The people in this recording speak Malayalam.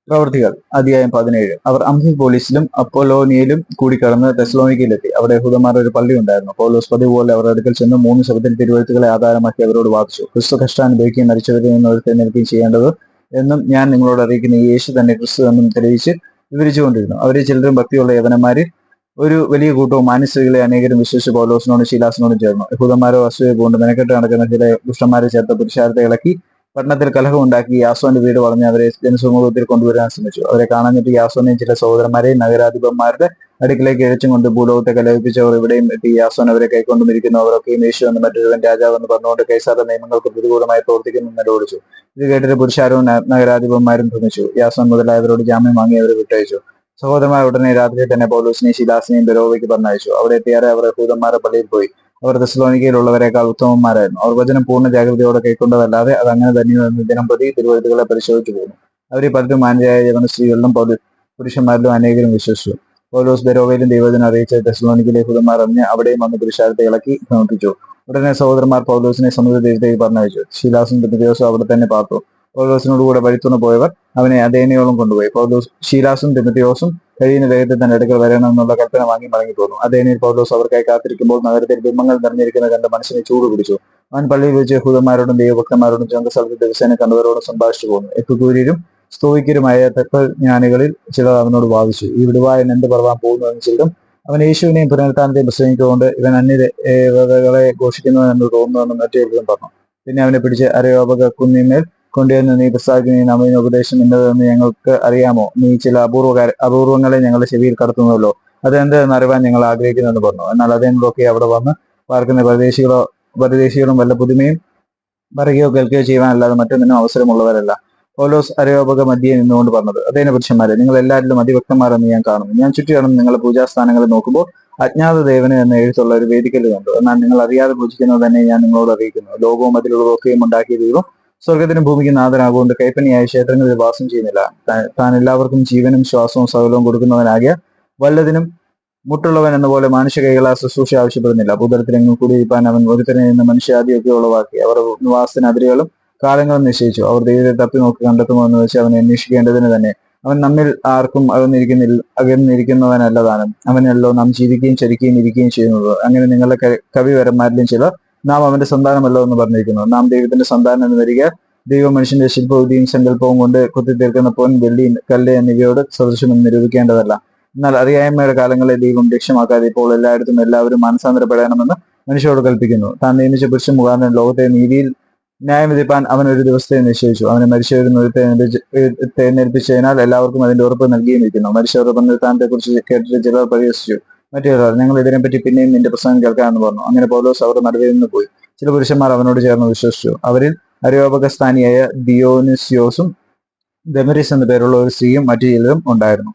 പ്രവൃത്തികൾ അധ്യായം 17. അവർ അംഫിപോലിസിലും അപ്പൊലോനിയയിലും കൂടി കടന്ന് തെസ്സലോനിക്കയിലെത്തി. അവിടെ യഹൂദന്മാരുടെ ഒരു പള്ളി ഉണ്ടായിരുന്നു. പൗലോസ് പതിവ് പോലെ അവരുടെ അടുക്കൽ ചെന്ന് 3 ശബ്ദത്തിൽ തിരുവെഴുത്തുകളെ ആധാരമാക്കി അവരോട് വാദിച്ചു. ക്രിസ്തു കഷ്ടാനുഭവിക്കുകയും മരിച്ചവരിൽ നിന്ന് ഉയർത്തെഴുന്നേൽക്കുകയും ചെയ്യേണ്ടത് എന്നും ഞാൻ നിങ്ങളോട് അറിയിക്കുന്ന ഈ യേശു തന്നെ ക്രിസ്തു എന്നും തെളിയിച്ച് വിവരിച്ചുകൊണ്ടിരുന്നു. അവരിൽ ചിലരും ഭക്തിയുള്ള യവനന്മാരിൽ ഒരു വലിയ കൂട്ടവും മാന്യസ്ത്രീകളെ അനേകരും വിശ്വസിച്ച് പൗലോസിനോടും ശീലാസിനോടും ചേർന്നു. യഹൂദന്മാരോ അസൂയ കൊണ്ട് മെനക്കെട്ട് നടക്കുന്ന ചില ദുഷ്ടന്മാരെ ചേർത്ത് പുരുഷാരത്തെ ഇളക്കി പട്ടണത്തിൽ കലഹം ഉണ്ടാക്കി യാസോന്റെ വീട് വളഞ്ഞ് അവരെ ജനസമൂഹത്തിൽ കൊണ്ടുവരാൻ ശ്രമിച്ചു. അവരെ കാണാഞ്ഞിട്ട് യാസോനെയും ചില സഹോദരന്മാരെയും നഗരാധിപന്മാരുടെ അടുക്കിലേക്ക് ഇഴച്ചും ഭൂലോകത്തെ കലഹിപ്പിച്ചവർ ഇവിടെയും എത്തി. യാസോൻ അവരെ കൈക്കൊണ്ടുമിരിക്കുന്നു. അവരൊക്കെയും യേശു എന്ന് മറ്റൊരുവൻ രാജാവ് എന്ന് പറഞ്ഞുകൊണ്ട് കൈസാരുടെ നിയമങ്ങൾക്ക് പ്രതികൂലമായി പ്രവർത്തിക്കുന്നു നിലവിളിച്ചു. ഇത് കേട്ടിട്ട് പുരുഷാരവും നഗരാധിപന്മാരും ഭ്രമിച്ചു. യാസോൻ മുതലായവരോട് ജാമ്യം വാങ്ങി അവരെ വിട്ടയച്ചു. സഹോദരന്മാർ ഉടനെ രാത്രി തന്നെ പൗലോസിനെയും ശീലാസിനെയും ബെരോവയ്ക്ക് പറഞ്ഞയച്ചു. അവിടെ എത്തിയാറെ അവർ യഹൂദന്മാരുടെ പള്ളിയിൽ പോയി. അവർ തെസ്സലോനിക്കയിലുള്ളവരെക്കാൾ ഉത്തമന്മാരായിരുന്നു. അവർ വചനം പൂർണ്ണ ജാഗ്രതയോടെ കൈക്കൊണ്ടതല്ലാതെ അത് അങ്ങനെ തന്നെയെന്ന് ദിനം പ്രതി തിരുവെഴുത്തുകളെ പരിശോധിച്ചു പോകുന്നു. അവരിൽ പലരും മാന്യരായ യവന സ്ത്രീകളിലും പുരുഷന്മാരിലും അനേകരും വിശ്വസിച്ചു. പൗലോസ് ബെരോവയിലും ദൈവജനം അറിയിച്ച തെസ്സലോനിക്കയിലെ യഹൂദന്മാർ അറിഞ്ഞ് അവിടെയും വന്ന് പുരുഷാരത്തെ ഇളക്കി ഭ്രമിപ്പിച്ചു. ഉടനെ സഹോദരന്മാർ പൗലോസിനെ സമുദ്ര തീരത്തേക്ക് പറഞ്ഞയച്ചു. ശീലാസും തിമോഥെയോസും അവിടെ തന്നെ പാർത്തു. പൗലോസിനോട് കൂടെ വഴിത്തുണ പോയവർ അവനെ അഥേനയോളം കൊണ്ടുപോയി. ശീലാസും തിമോഥെയോസും കഴിയുന്ന വേഗത്തിൽ തന്റെ അടുക്കൽ വരണമെന്നുള്ള കൽപ്പന വാങ്ങി മടങ്ങിപ്പോന്നു. അഥേനയിൽ പൗലോസ് അവർക്കായി കാത്തിരിക്കുമ്പോൾ നഗരത്തിൽ ബിംബങ്ങൾ നിറഞ്ഞിരിക്കുന്ന കണ്ട് മനസ്സിനെ ചൂട് പിടിച്ചു. അവൻ പള്ളിയിൽ വെച്ച് യഹൂദന്മാരോടും ദൈവഭക്തന്മാരോടും ചന്തസ്ഥലത്ത് ദിവസേന കണ്ടവരോടും സംഭാഷിച്ചു പോന്നു. എപ്പിക്കൂര്യരും സ്തോയിക്കരുമായ തത്വജ്ഞാനികളിൽ ചിലർ അവനോട് വാദിച്ചു. ഈ വിടുവായൻ എന്ത് പറവാൻ പോകുന്നു എന്ന് ചിലരും അവൻ യേശുവിനെയും പുനരുത്ഥാനത്തെയും പ്രസംഗിച്ചുകൊണ്ട് ഇവൻ അന്യദേവതകളെ ഘോഷിക്കുന്നവനെന്ന് തോന്നുന്നുവെന്ന് മറ്റേവരും പറഞ്ഞു. പിന്നെ അവനെ പിടിച്ച് അരയോപക കുന്നിന്മേൽ കൊണ്ടുവന്ന് നീ പ്രസ്താവിക്കുന്ന നവീന ഉപദേശം എന്നതെന്ന് ഞങ്ങൾക്ക് അറിയാമോ? നീ ചില അപൂർവങ്ങളെ ഞങ്ങളുടെ ചെവിയിൽ കടത്തുന്നുവല്ലോ. അതെന്തെന്ന് അറിവാൻ ഞങ്ങൾ ആഗ്രഹിക്കുന്നെന്ന് പറഞ്ഞു. എന്നാൽ അതിനൊക്കെ അവിടെ വന്ന് പാർക്കുന്ന പരദേശികളും വല്ല പുതുമയും പറയുകയോ കേൾക്കുകയോ ചെയ്യുവാനല്ലാതെ മറ്റൊന്നിനും അവസരമുള്ളവരല്ല. പൗലോസ് അരയോപക മധ്യേ നിന്നുകൊണ്ട് പറഞ്ഞത്, അതേന പുരുഷന്മാരെ, നിങ്ങൾ എല്ലാവരിലും അതിഭക്തന്മാരെന്ന് ഞാൻ കാണുന്നു. ഞാൻ ചുറ്റി കടന്ന് നിങ്ങളുടെ പൂജാസ്ഥാനങ്ങളിൽ നോക്കുമ്പോൾ അജ്ഞാത ദേവന് എന്ന എഴുത്തുള്ള ഒരു വേദിക്കല് കണ്ടു. എന്നാൽ നിങ്ങൾ അറിയാതെ പൂജിക്കുന്നത് തന്നെ ഞാൻ നിങ്ങളോട് അറിയിക്കുന്നു. ലോകവും അതിലുള്ളതൊക്കെയും ഉണ്ടാക്കിയ ദൈവം സ്വർഗത്തിനും ഭൂമിക്കും നാഥനാകൊണ്ട് കൈപ്പണിയായ ക്ഷേത്രങ്ങളിൽ വാസം ചെയ്യുന്നില്ല. താൻ എല്ലാവർക്കും ജീവനും ശ്വാസവും സകലവും കൊടുക്കുന്നവനാകിയ വല്ലതിനും മുട്ടുള്ളവൻ എന്ന പോലെ മനുഷ്യ കൈകളാ ശുശ്രൂഷ ആവശ്യപ്പെടുന്നില്ല. ഭൂതലത്തിലെങ്ങും കൂടിയിരിക്കാൻ അവൻ ഒരുത്തരിൽ നിന്ന് മനുഷ്യാദിയൊക്കെ ഉളവാക്കി. അവർ നിവാസത്തിന് അതിരുകളും കാലങ്ങളും നിശ്ചയിച്ചു. അവർ ദൈവത്തെ തപ്പി നോക്കി കണ്ടെത്തുമോ എന്ന് വെച്ച് അവനെ അന്വേഷിക്കേണ്ടതിന് തന്നെ. അവൻ നമ്മിൽ ആർക്കും അകന്നിരിക്കുന്നവനല്ല താനും. അവനല്ലോ നാം ജീവിക്കുകയും ചരിക്കുകയും ഇരിക്കുകയും ചെയ്യുന്നത്. അങ്ങനെ നിങ്ങളുടെ കവിവരന്മാരിലും ചിലർ നാം അവന്റെ സന്താനമല്ലോ എന്ന് പറഞ്ഞിരിക്കുന്നു. നാം ദൈവത്തിന്റെ സന്താനം എന്ന് വരിക ദൈവം മനുഷ്യന്റെ ശില്പബുദ്ധിയും സങ്കല്പവും കൊണ്ട് കുത്തിത്തീർക്കുന്ന പൊൻ, വെള്ളി, കല്ല് എന്നിവയോട് സദൃശമെന്ന് നിരൂപിക്കേണ്ടതല്ല. എന്നാൽ അറിയായ്മയുടെ കാലങ്ങളെ ദൈവം ലക്ഷ്യമാക്കാതെ ഇപ്പോൾ എല്ലായിടത്തും എല്ലാവരും മാനസാന്തരപ്പെടണമെന്ന് മനുഷ്യരോട് കൽപ്പിക്കുന്നു. താൻ നിയമിച്ച പുരുഷൻ മുഖാന്തരം ലോകത്തെ നീതിയിൽ ന്യായം വിധിപ്പാൻ അവൻ ഒരു ദിവസത്തെ നിശ്ചയിച്ചു. അവനെ മരിച്ചവരിൽ എഴുന്നേൽപ്പിച്ചതിനാൽ എല്ലാവർക്കും അതിന്റെ ഉറപ്പ് നൽകിയും ഇരിക്കുന്നു. മരിച്ചവരുടെ പുനരുത്ഥാനത്തെ കുറിച്ച് കേട്ടിട്ട് ചിലർ പരിഹസിച്ചു. മറ്റു ചിലർ ഞങ്ങൾ ഇതിനെപ്പറ്റി പിന്നെയും നിന്റെ പ്രസംഗം കേൾക്കാമെന്ന് പറഞ്ഞു. അങ്ങനെ പൗലോസ് അവരുടെ നടുവിൽ നിന്ന് പോയി. ചില പുരുഷന്മാർ അവനോട് ചേർന്ന് വിശ്വസിച്ചു. അവരിൽ അരയോപകസ്ഥാനിയായ ദിയോനിസ്യോസും ദമരിസ് എന്നു പേരുള്ള ഒരു സ്ത്രീയും മറ്റു ചിലരും ഉണ്ടായിരുന്നു.